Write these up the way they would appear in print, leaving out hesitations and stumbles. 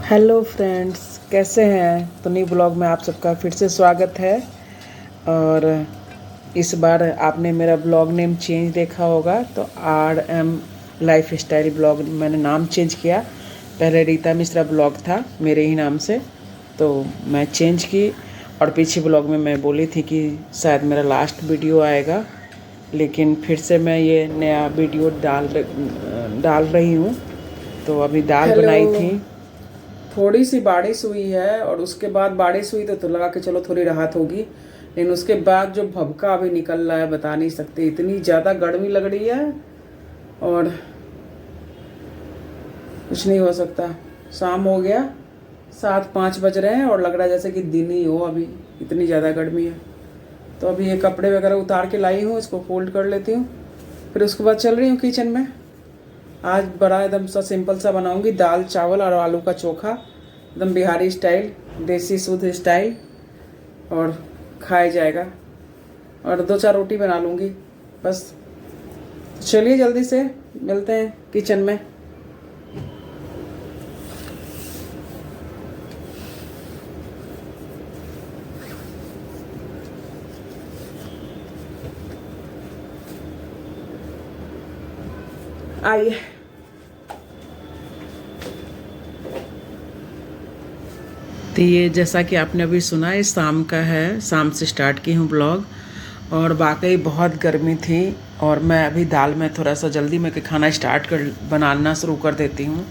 Hello friends, कैसे हैं। तो नई ब्लॉग में आप सबका फिर से स्वागत है। और इस बार आपने मेरा ब्लॉग नेम चेंज देखा होगा, तो RM लाइफ स्टाइल ब्लॉग मैंने नाम चेंज किया। पहले रीता मिश्रा ब्लॉग था मेरे ही नाम से, तो मैं चेंज की। और पीछे ब्लॉग में मैं बोली थी कि शायद मेरा लास्ट वीडियो आएगा, लेकिन फिर से मैं ये नया वीडियो डाल रही हूँ। तो अभी दाल बनाई थी। थोड़ी सी बारिश हुई है और उसके बाद बारिश हुई तो लगा कि चलो थोड़ी राहत होगी, लेकिन उसके बाद जो भभका अभी निकल रहा है बता नहीं सकते, इतनी ज़्यादा गर्मी लग रही है और कुछ नहीं हो सकता। शाम हो गया, 7-5 बज रहे हैं और लग रहा है जैसे कि दिन ही हो, अभी इतनी ज़्यादा गर्मी है। तो अभी ये कपड़े वगैरह उतार के लाई हूँ, इसको फोल्ड कर लेती हूँ, फिर उसके बाद चल रही हूँ किचन में। आज बड़ा एकदम सा सिंपल सा बनाऊंगी, दाल चावल और आलू का चोखा, एकदम बिहारी स्टाइल, देसी शुद्ध स्टाइल, और खाया जाएगा। और 2-4 रोटी बना लूँगी बस। चलिए जल्दी से मिलते हैं किचन में। आइए। तो ये जैसा कि आपने अभी सुना, ये शाम का है, शाम से स्टार्ट की हूँ ब्लॉग। और वाकई बहुत गर्मी थी और मैं अभी दाल में थोड़ा सा जल्दी में खाना बनाना शुरू कर देती हूँ,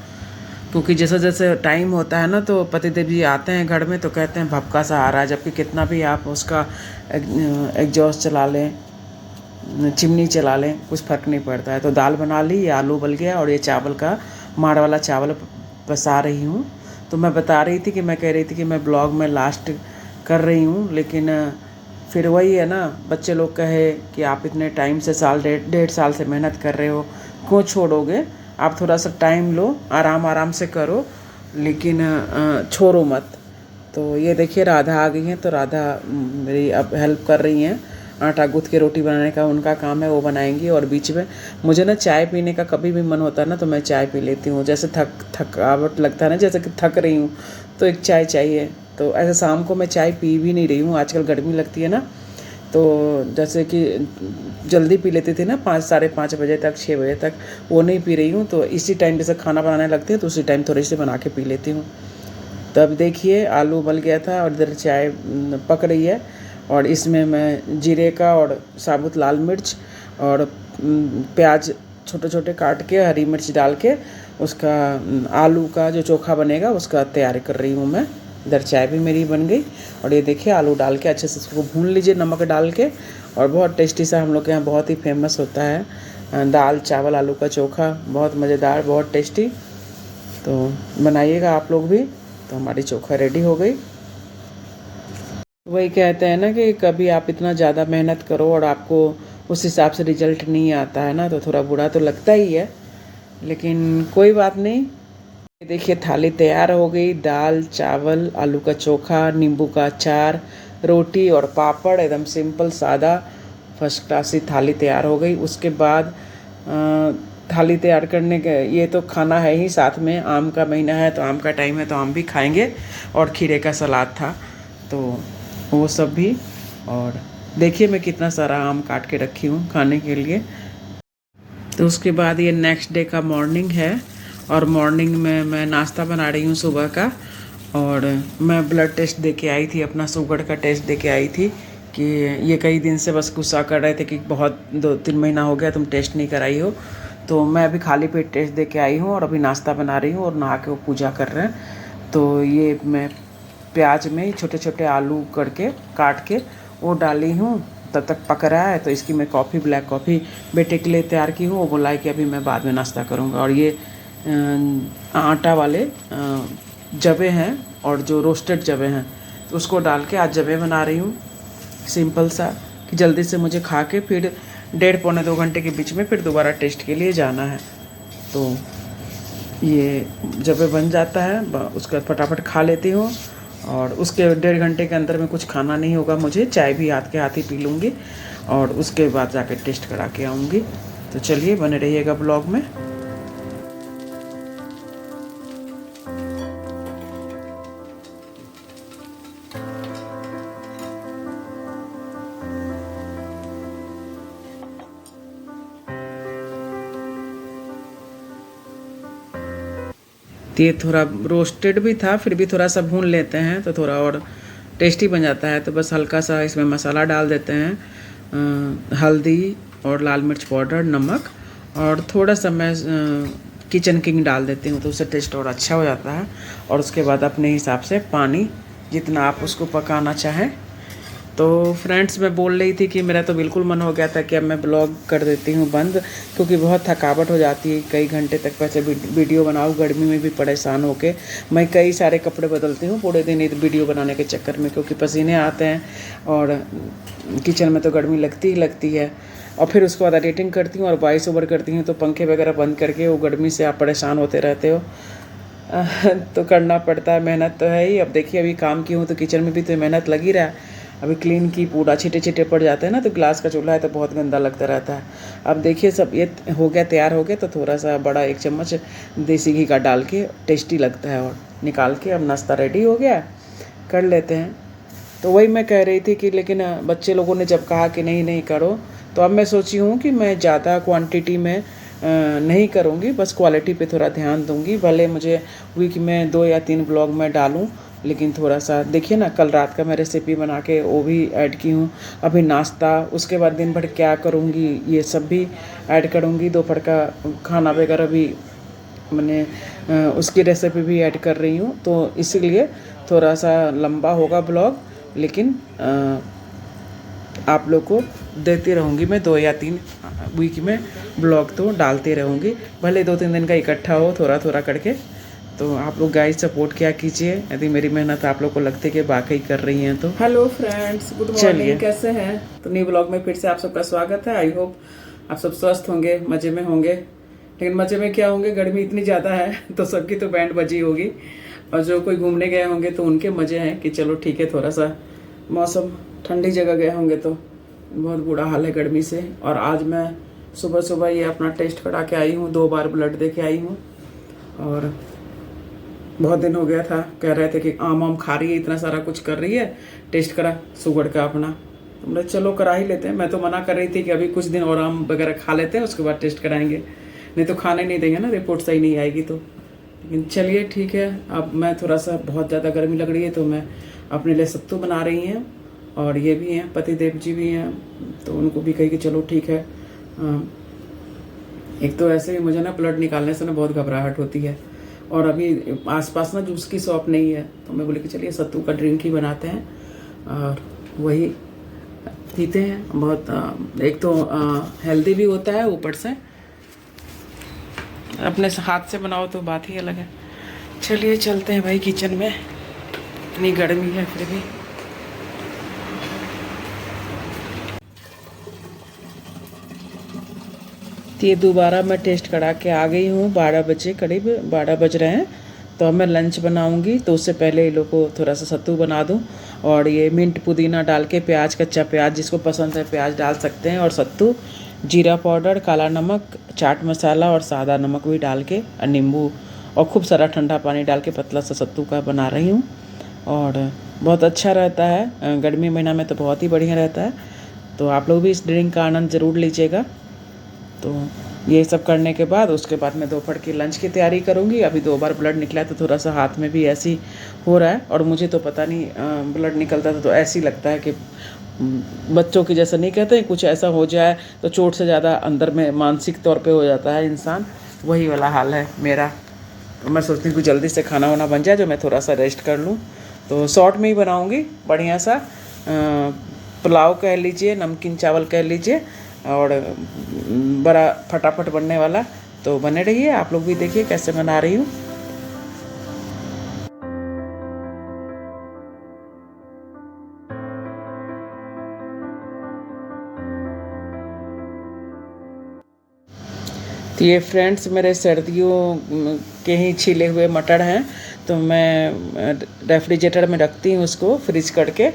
क्योंकि जैसे जैसे टाइम होता है ना, तो पतिदेव जी आते हैं घर में तो कहते हैं भभका सा आ रहा है, जबकि कितना भी आप उसका एग्जॉस्ट चला लें, चिमनी चला लें, कुछ फ़र्क नहीं पड़ता है। तो दाल बना ली, ये आलू उबल गया और ये चावल का माड़ वाला चावल पसा रही हूँ। तो मैं बता रही थी कि मैं कह रही थी कि मैं ब्लॉग में लास्ट कर रही हूँ, लेकिन फिर वही है ना, बच्चे लोग कहे कि आप इतने टाइम से डेढ़ साल से मेहनत कर रहे हो, क्यों छोड़ोगे। आप थोड़ा सा टाइम लो, आराम आराम से करो, लेकिन छोड़ो मत। तो ये देखिए राधा आ गई हैं, तो राधा मेरी अब हेल्प कर रही हैं। आटा गूँथ के रोटी बनाने का उनका काम है, वो बनाएंगी। और बीच में मुझे ना चाय पीने का कभी भी मन होता है ना, तो मैं चाय पी लेती हूँ। जैसे थकावट लगता है ना, जैसे कि थक रही हूँ, तो एक चाय चाहिए। तो ऐसे शाम को मैं चाय पी भी नहीं रही हूँ, आजकल गर्मी लगती है ना, तो जैसे कि जल्दी पी लेती थी ना, 5-5:30 बजे तक, 6 बजे तक, वो नहीं पी रही हूँ। तो इसी टाइम जैसे खाना बनाने लगती है तो उसी टाइम थोड़ी सी बना के पी लेती हूँ। तो अब देखिए आलू उबल गया था और इधर चाय पक रही है, और इसमें मैं जीरे का और साबुत लाल मिर्च और प्याज छोटे छोटे काट के, हरी मिर्च डाल के उसका आलू का जो चोखा बनेगा उसका तैयारी कर रही हूँ मैं। इधर चाय भी मेरी बन गई और ये देखिए आलू डाल के अच्छे से उसको भून लीजिए नमक डाल के। और बहुत टेस्टी सा, हम लोग के यहाँ बहुत ही फेमस होता है दाल चावल आलू का चोखा, बहुत मज़ेदार, बहुत टेस्टी। तो बनाइएगा आप लोग भी। तो हमारी चोखा रेडी हो गई। वही कहते हैं ना कि कभी आप इतना ज़्यादा मेहनत करो और आपको उस हिसाब से रिजल्ट नहीं आता है ना, तो थोड़ा बुरा तो लगता ही है, लेकिन कोई बात नहीं। ये देखिए थाली तैयार हो गई, दाल चावल आलू का चोखा, नींबू का अचार, रोटी और पापड़, एकदम सिंपल सादा फर्स्ट क्लास ही थाली तैयार हो गई। उसके बाद थाली तैयार करने के, ये तो खाना है ही, साथ में आम का महीना है तो आम का टाइम है तो आम भी खाएंगे, और खीरे का सलाद था तो वो सब भी। और देखिए मैं कितना सारा आम काट के रखी हूँ खाने के लिए। तो उसके बाद ये नेक्स्ट डे का मॉर्निंग है, और मॉर्निंग में मैं नाश्ता बना रही हूँ सुबह का। और मैं ब्लड टेस्ट दे के आई थी, अपना शुगर का टेस्ट दे के आई थी, कि ये कई दिन से बस गुस्सा कर रहे थे कि बहुत 2-3 महीना हो गया तुम टेस्ट नहीं कराई हो। तो मैं अभी खाली पेट टेस्ट दे के आई हूँ और अभी नाश्ता बना रही हूँ और नहा के वो पूजा कर रहे हैं। तो ये मैं प्याज में छोटे छोटे आलू करके काट के वो डाली हूँ, तब तक पक रहा है। तो इसकी मैं कॉफ़ी, ब्लैक कॉफ़ी बेटे के लिए तैयार की हूँ, वो बोला है कि अभी मैं बाद में नाश्ता करूँगा। और ये आटा वाले जवे हैं और जो रोस्टेड जवे हैं, तो उसको डाल के आज जवे बना रही हूँ सिंपल सा, कि जल्दी से मुझे खा के फिर 1.5-2 घंटे के बीच में फिर दोबारा टेस्ट के लिए जाना है। तो ये जब बन जाता है उसका फटाफट खा लेती हूँ, और उसके 1.5 घंटे के अंदर में कुछ खाना नहीं होगा मुझे, चाय भी हाथ के हाथ ही पी लूँगी और उसके बाद जाके टेस्ट करा के आऊँगी। तो चलिए बने रहिएगा ब्लॉग में। तो ये थोड़ा रोस्टेड भी था, फिर भी थोड़ा सा भून लेते हैं तो थोड़ा और टेस्टी बन जाता है। तो बस हल्का सा इसमें मसाला डाल देते हैं, हल्दी और लाल मिर्च पाउडर, नमक, और थोड़ा सा मैं किचन किंग डाल देती हूँ, तो उससे टेस्ट और अच्छा हो जाता है। और उसके बाद अपने हिसाब से पानी, जितना आप उसको पकाना चाहें। तो फ्रेंड्स, मैं बोल रही थी कि मेरा तो बिल्कुल मन हो गया था कि अब मैं ब्लॉग कर देती हूँ बंद, क्योंकि बहुत थकावट हो जाती है कई घंटे तक वैसे वीडियो बनाऊँ, गर्मी में भी परेशान होके मैं कई सारे कपड़े बदलती हूँ पूरे दिन वीडियो बनाने के चक्कर में, क्योंकि पसीने आते हैं और किचन में तो गर्मी लगती ही लगती है। और फिर उसके बाद एडिटिंग करती हूँ और वॉइस ओवर करती हूँ, तो पंखे वगैरह बंद करके वो गर्मी से आप परेशान होते रहते हो। तो करना पड़ता है, मेहनत तो है ही। अब देखिए, अभी काम की हूँ तो किचन में भी तो मेहनत लगी रहा है। अभी क्लीन की, पूरा छिटे छिटे पड़ जाते हैं ना, तो ग्लास का चूल्हा है तो बहुत गंदा लगता रहता है। अब देखिए सब ये हो गया, तैयार हो गया, तो थोड़ा सा बड़ा 1 चम्मच देसी घी का डाल के टेस्टी लगता है, और निकाल के अब नाश्ता रेडी हो गया, कर लेते हैं। तो वही मैं कह रही थी कि लेकिन बच्चे लोगों ने जब कहा कि नहीं नहीं करो, तो अब मैं सोची हूँ कि मैं ज़्यादा क्वांटिटी में नहीं करूँगी, बस क्वालिटी पे थोड़ा ध्यान दूँगी। भले मुझे वीक में 2 या 3 ब्लॉग में डालूँ, लेकिन थोड़ा सा देखिए ना, कल रात का मैं रेसिपी बना के वो भी ऐड की हूँ। अभी नाश्ता, उसके बाद दिन भर क्या करूँगी ये सब भी ऐड करूँगी। दोपहर का खाना वगैरह भी मैंने उसकी रेसिपी भी ऐड कर रही हूँ। तो इसीलिए थोड़ा सा लंबा होगा ब्लॉग, लेकिन आप लोग को देती रहूँगी मैं 2 या 3 वीक में ब्लॉग तो डालते रहूँगी, भले 2-3 दिन का इकट्ठा हो, थोड़ा थोड़ा करके। तो आप लोग गाइस सपोर्ट किया कीजिए, यदि मेरी मेहनत आप लोग को लगती है कि वाकई कर रही हैं तो। हेलो फ्रेंड्स, गुड मॉर्निंग, कैसे हैं? तो न्यू ब्लॉग में फिर से आप सबका स्वागत है। आई होप आप सब स्वस्थ होंगे, मज़े में होंगे। लेकिन मज़े में क्या होंगे, गर्मी इतनी ज़्यादा है तो सबकी तो बैंड बजी होगी, और जो कोई घूमने गए होंगे तो उनके मज़े हैं कि चलो ठीक है, थोड़ा सा मौसम ठंडी जगह गए होंगे तो बहुत बुरा हाल है गर्मी से। और आज मैं सुबह सुबह ये अपना टेस्ट करा के आई हूँ, 2 बार ब्लड दे के आई हूँ। और बहुत दिन हो गया था, कह रहे थे कि आम खा रही है, इतना सारा कुछ कर रही है, टेस्ट करा शुगर का अपना। तो बोले चलो करा ही लेते हैं। मैं तो मना कर रही थी कि अभी कुछ दिन और आम वगैरह खा लेते हैं, उसके बाद टेस्ट कराएंगे, नहीं तो खाने नहीं देंगे ना, रिपोर्ट सही नहीं आएगी तो। लेकिन चलिए ठीक है, अब मैं थोड़ा सा, बहुत ज़्यादा गर्मी लग रही है तो मैं अपने लिए सत्तू बना रही हैं। और ये भी हैं, पतिदेव जी भी हैं, तो उनको भी कही कि चलो ठीक है। एक तो ऐसे ही मुझे ना ब्लड निकालने से ना बहुत घबराहट होती है, और अभी आसपास ना जूस की शॉप नहीं है, तो मैं बोली कि चलिए सत्तू का ड्रिंक ही बनाते हैं और वही पीते हैं। बहुत एक तो हेल्दी भी होता है, ऊपर से अपने हाथ से बनाओ तो बात ही अलग है। चलिए चलते हैं भाई किचन में, इतनी गर्मी है फिर भी। ये दोबारा मैं टेस्ट करा के आ गई हूँ, 12 बजे, करीब 12 बज रहे हैं। तो अब मैं लंच बनाऊँगी, तो उससे पहले इन लोग को थोड़ा सा सत्तू बना दूँ। और ये मिंट पुदीना डाल के, प्याज, कच्चा प्याज, जिसको पसंद है प्याज डाल सकते हैं, और सत्तू, जीरा पाउडर, काला नमक, चाट मसाला और सादा नमक भी डाल के, और नींबू, और खूब सारा ठंडा पानी डाल के पतला सा सत्तू का बना रही हूँ। और बहुत अच्छा रहता है, गर्मी महीना में तो बहुत ही बढ़िया रहता है। तो आप लोग भी इस ड्रिंक का आनंद ज़रूर लीजिएगा। तो ये सब करने के बाद उसके बाद मैं दोपहर की लंच की तैयारी करूँगी। अभी 2 बार ब्लड निकला है तो थोड़ा सा हाथ में भी ऐसी हो रहा है, और मुझे तो पता नहीं, ब्लड निकलता था तो ऐसे ही लगता है कि बच्चों की जैसा नहीं कहते, कुछ ऐसा हो जाए तो चोट से ज़्यादा अंदर में मानसिक तौर पे हो जाता है इंसान, वही वाला हाल है मेरा। तो मैं सोचती हूँ कि जल्दी से खाना वाना बन जाए, जो मैं थोड़ा सा रेस्ट कर लूँ। तो शॉर्ट में ही बनाऊँगी, बढ़िया सा पुलाव कह लीजिए, नमकीन चावल कह लीजिए, और बड़ा फटाफट बनने वाला। तो बने रहिए, आप लोग भी देखिए कैसे बना रही हूँ। तो ये फ्रेंड्स मेरे सर्दियों के ही छिले हुए मटर हैं, तो मैं रेफ्रिजरेटर में रखती हूँ उसको फ्रीज करके।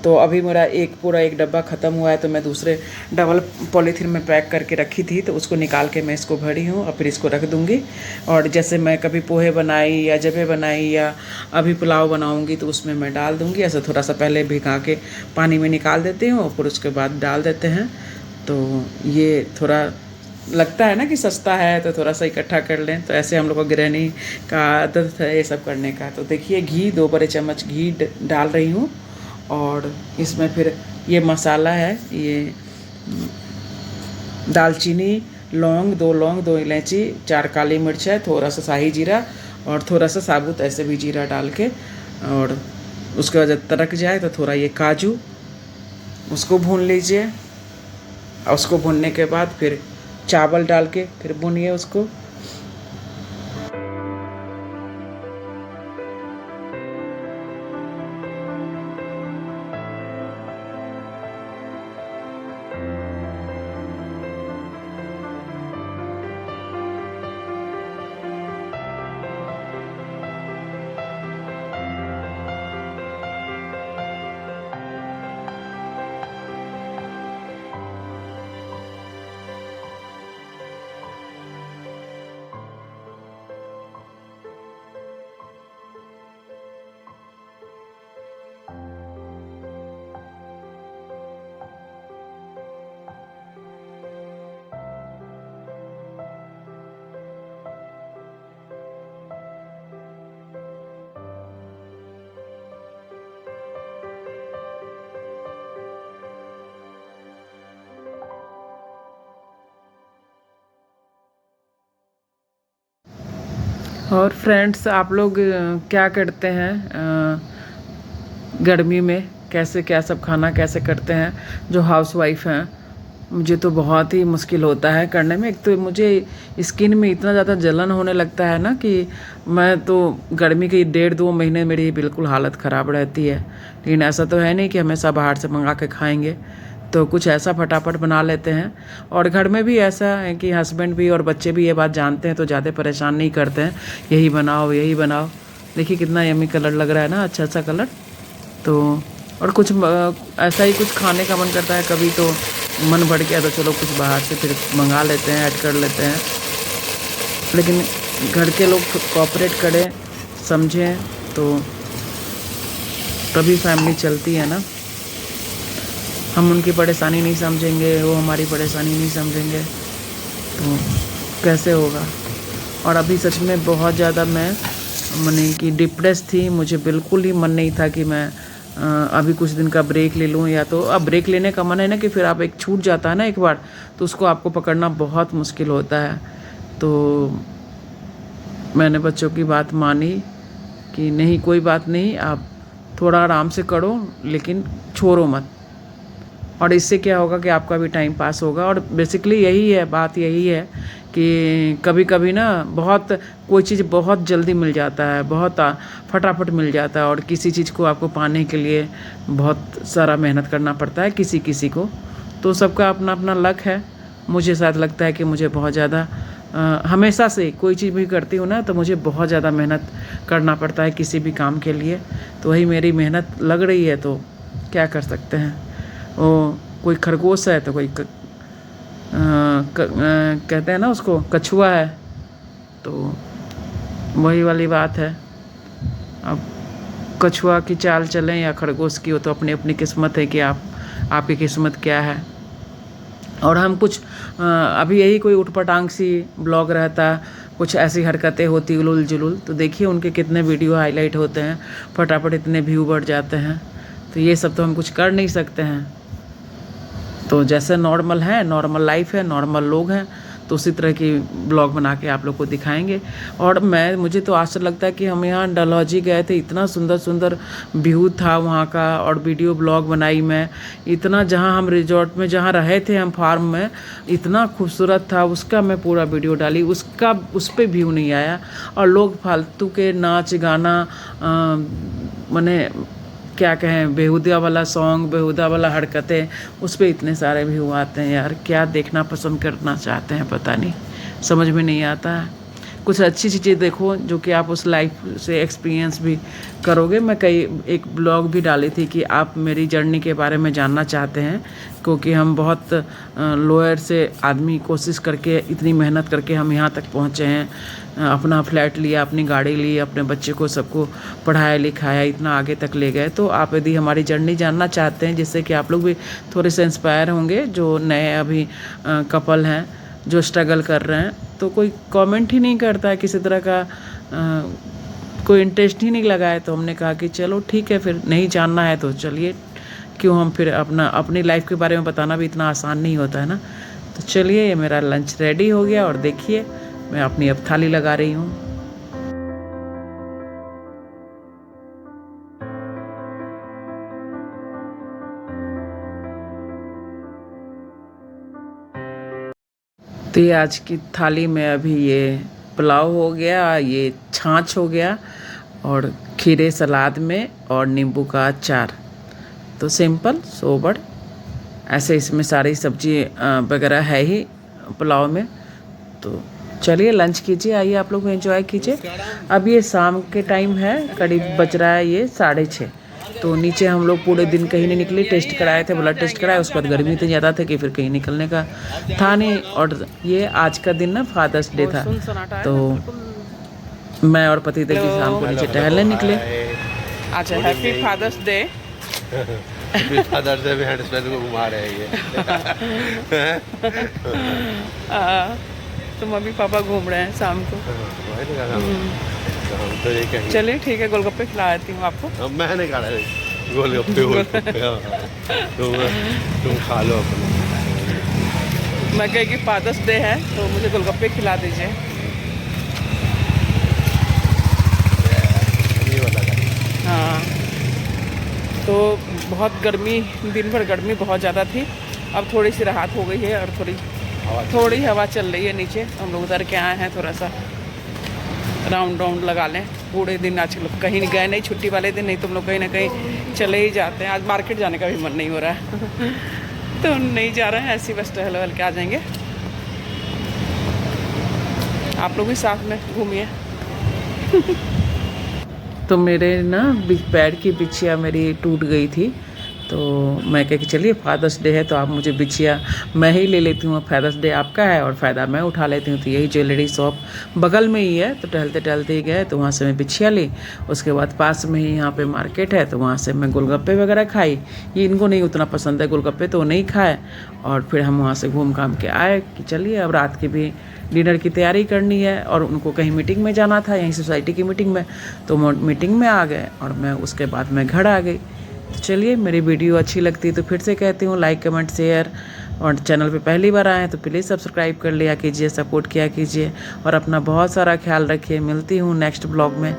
तो अभी मेरा पूरा एक डब्बा ख़त्म हुआ है, तो मैं दूसरे डबल पॉलीथीन में पैक करके रखी थी, तो उसको निकाल के मैं इसको भरी हूँ और फिर इसको रख दूँगी। और जैसे मैं कभी पोहे बनाई या जबे बनाई या अभी पुलाव बनाऊँगी तो उसमें मैं डाल दूँगी। ऐसे थोड़ा सा पहले भिगा के पानी में निकाल देती हूँ, फिर उसके बाद डाल देते हैं। तो ये थोड़ा लगता है ना कि सस्ता है तो थोड़ा सा इकट्ठा कर लें, तो ऐसे हम लोग को गृहिणी का आदत है ये सब करने का। तो देखिए घी 2 बड़े चम्मच घी डाल रही हूँ, और इसमें फिर ये मसाला है, ये दालचीनी, लौंग, 2 लौंग, 2 इलायची, 4 काली मिर्च है, थोड़ा सा शाही जीरा और थोड़ा सा साबुत ऐसे भी जीरा डाल के, और उसके बाद जब तड़क जाए तो थोड़ा ये काजू उसको भून लीजिए, और उसको भूनने के बाद फिर चावल डाल के फिर भूनिए उसको। और फ्रेंड्स, आप लोग क्या करते हैं गर्मी में, कैसे क्या सब खाना कैसे करते हैं जो हाउसवाइफ हैं? मुझे तो बहुत ही मुश्किल होता है करने में। एक तो मुझे स्किन में इतना ज़्यादा जलन होने लगता है ना कि मैं तो गर्मी के 1.5-2 महीने मेरी बिल्कुल हालत ख़राब रहती है। लेकिन ऐसा तो है नहीं कि हमेशा बाहर से मंगा के खाएंगे, तो कुछ ऐसा फटाफट बना लेते हैं। और घर में भी ऐसा है कि हस्बैंड भी और बच्चे भी ये बात जानते हैं, तो ज़्यादा परेशान नहीं करते हैं, यही बनाओ यही बनाओ। देखिए कितना यम्मी कलर लग रहा है ना, अच्छा सा कलर। तो और कुछ ऐसा ही कुछ खाने का मन करता है कभी, तो मन बढ़ गया तो चलो कुछ बाहर से फिर मंगा लेते हैं, ऐड कर लेते हैं। लेकिन घर के लोग कोऑपरेट करें, समझें, तो तभी फैमिली चलती है ना। हम उनकी परेशानी नहीं समझेंगे, वो हमारी परेशानी नहीं समझेंगे, तो कैसे होगा। और अभी सच में बहुत ज़्यादा मैं माने कि डिप्रेस थी। मुझे बिल्कुल ही मन नहीं था कि मैं अभी कुछ दिन का ब्रेक ले लूँ, या तो अब ब्रेक लेने का मन है ना कि फिर आप एक छूट जाता है ना एक बार, तो उसको आपको पकड़ना बहुत मुश्किल होता है। तो मैंने बच्चों की बात मानी कि नहीं कोई बात नहीं, आप थोड़ा आराम से करो लेकिन छोड़ो मत। और इससे क्या होगा कि आपका भी टाइम पास होगा। और बेसिकली यही है, बात यही है कि कभी कभी ना बहुत कोई चीज़ बहुत जल्दी मिल जाता है, बहुत फटाफट मिल जाता है, और किसी चीज़ को आपको पाने के लिए बहुत सारा मेहनत करना पड़ता है किसी किसी को। तो सबका अपना अपना लक है। मुझे शायद लगता है कि मुझे बहुत ज़्यादा हमेशा से कोई चीज़ भी करती हूँ ना, तो मुझे बहुत ज़्यादा मेहनत करना पड़ता है किसी भी काम के लिए। तो वही मेरी मेहनत लग रही है, तो क्या कर सकते हैं। वो कोई खरगोश है तो कोई कहते हैं ना उसको कछुआ है, तो वही वाली बात है। अब कछुआ की चाल चलें या खरगोश की, हो तो अपनी अपनी किस्मत है कि आपकी किस्मत क्या है। और हम कुछ अभी यही कोई उठपटांग सी ब्लॉग रहता, कुछ ऐसी हरकतें होती उलूल जुलूल, तो देखिए उनके कितने वीडियो हाईलाइट होते हैं, फटाफट इतने व्यू बढ़ जाते हैं। तो ये सब तो हम कुछ कर नहीं सकते हैं। तो जैसे नॉर्मल है, नॉर्मल लाइफ है, नॉर्मल लोग हैं, तो उसी तरह की ब्लॉग बना के आप लोग को दिखाएंगे। और मुझे तो आश्चर्य लगता है कि हम यहाँ डलहौजी गए थे, इतना सुंदर सुंदर व्यू था वहाँ का, और वीडियो ब्लॉग बनाई मैं। इतना जहाँ हम रिजॉर्ट में जहाँ रहे थे हम फार्म में, इतना खूबसूरत था, उसका मैं पूरा वीडियो डाली, उस पर व्यू नहीं आया। और लोग फालतू के नाच गाना माने क्या कहें, बेहुदा वाला सॉन्ग, बेहुदा वाला हरकतें, उस पर इतने सारे व्यू आते हैं। यार क्या देखना पसंद करना चाहते हैं पता नहीं, समझ में नहीं आता है। कुछ अच्छी चीज़ें देखो जो कि आप उस लाइफ से एक्सपीरियंस भी करोगे। मैं एक ब्लॉग भी डाली थी कि आप मेरी जर्नी के बारे में जानना चाहते हैं, क्योंकि हम बहुत लोअर से आदमी कोशिश करके, इतनी मेहनत करके हम यहाँ तक पहुँचे हैं। अपना फ्लैट लिया, अपनी गाड़ी ली, अपने बच्चे को सबको पढ़ाया लिखाया, इतना आगे तक ले गए। तो आप यदि हमारी जर्नी जानना चाहते हैं, जिससे कि आप लोग भी थोड़े से इंस्पायर होंगे, जो नए अभी कपल हैं, जो स्ट्रगल कर रहे हैं, तो कोई कमेंट ही नहीं करता है किसी तरह का, कोई इंटरेस्ट ही नहीं लगा है। तो हमने कहा कि चलो ठीक है, फिर नहीं जानना है तो चलिए, क्यों हम फिर अपनी लाइफ के बारे में बताना भी इतना आसान नहीं होता है ना। तो चलिए, ये मेरा लंच रेडी हो गया और देखिए मैं अपनी अब थाली लगा रही हूँ। तो ये आज की थाली में अभी ये पुलाव हो गया, ये छाछ हो गया और खीरे सलाद में और नींबू का अचार। तो सिंपल सोबर ऐसे इसमें सारी सब्जी वगैरह है ही पुलाव में। तो चलिए लंच कीजिए, आइए आप लोग एंजॉय कीजिए। अब ये शाम के टाइम है, करीब बज रहा है ये 6:30। तो नीचे हम लोग पूरे दिन कहीं नहीं निकले, टेस्ट कराए थे, ब्लड टेस्ट कराया, उसके बाद गर्मी इतनी ज़्यादा थी कि फिर कहीं निकलने का था नहीं। और ये आज का दिन ना फादर्स डे था, तो मैं और पति देव जी शाम को नीचे टहलने निकले। अच्छा, happy Father's Day. Father's Day में हस्बैंड को घुमा रहे हैं ये। तो मम्मी पापा घूम रहे हैं शाम को। चलिए ठीक है, गोलगप्पे खिला देती हूँ आपको। मैं नहीं खा रहा गोलगप्पे। तुम खा लो अपने। मैं कही कि फादर्स डे है तो मुझे गोलगप्पे खिला दीजिए। हाँ, तो बहुत गर्मी, दिन भर गर्मी बहुत ज़्यादा थी, अब थोड़ी सी राहत हो गई है और थोड़ी हवा चल रही है नीचे। हम लोग उधर के आए हैं, थोड़ा सा राउंड लगा लें। पूरे दिन आज लोग कहीं गए नहीं, छुट्टी वाले दिन, नहीं तुम लोग कहीं ना कहीं चले ही जाते हैं। आज मार्केट जाने का भी मन नहीं हो रहा है तो नहीं जा रहे हैं, ऐसी बस टहल के आ जाएंगे। आप लोग भी साथ में घूमिए। तो मेरे ना पैर की बिछिया मेरी टूट गई थी, तो मैं कह कि चलिए फादर्स डे है तो आप मुझे बिछिया मैं ही ले लेती हूँ, फादर्स डे आपका है और फ़ायदा मैं उठा लेती हूँ। तो यही ज्वेलरी शॉप बगल में ही है, तो टहलते टहलते ही गए, तो वहाँ से मैं बिछिया ली। उसके बाद पास में ही यहाँ पे मार्केट है, तो वहाँ से मैं गोलगप्पे वगैरह खाई। ये इनको नहीं उतना पसंद है गोलगप्पे, तो नहीं खाए। और फिर हम वहाँ से घूम घाम के आए कि चलिए अब रात की भी डिनर की तैयारी करनी है, और उनको कहीं मीटिंग में जाना था, यहीं सोसाइटी की मीटिंग में। तो मीटिंग में आ गए और मैं उसके बाद मैं घर आ गई। तो चलिए, मेरी वीडियो अच्छी लगती है तो फिर से कहती हूँ लाइक कमेंट शेयर, और चैनल पे पहली बार आए हैं तो प्लीज़ सब्सक्राइब कर लिया कीजिए, सपोर्ट किया कीजिए और अपना बहुत सारा ख्याल रखिए। मिलती हूँ नेक्स्ट ब्लॉग में।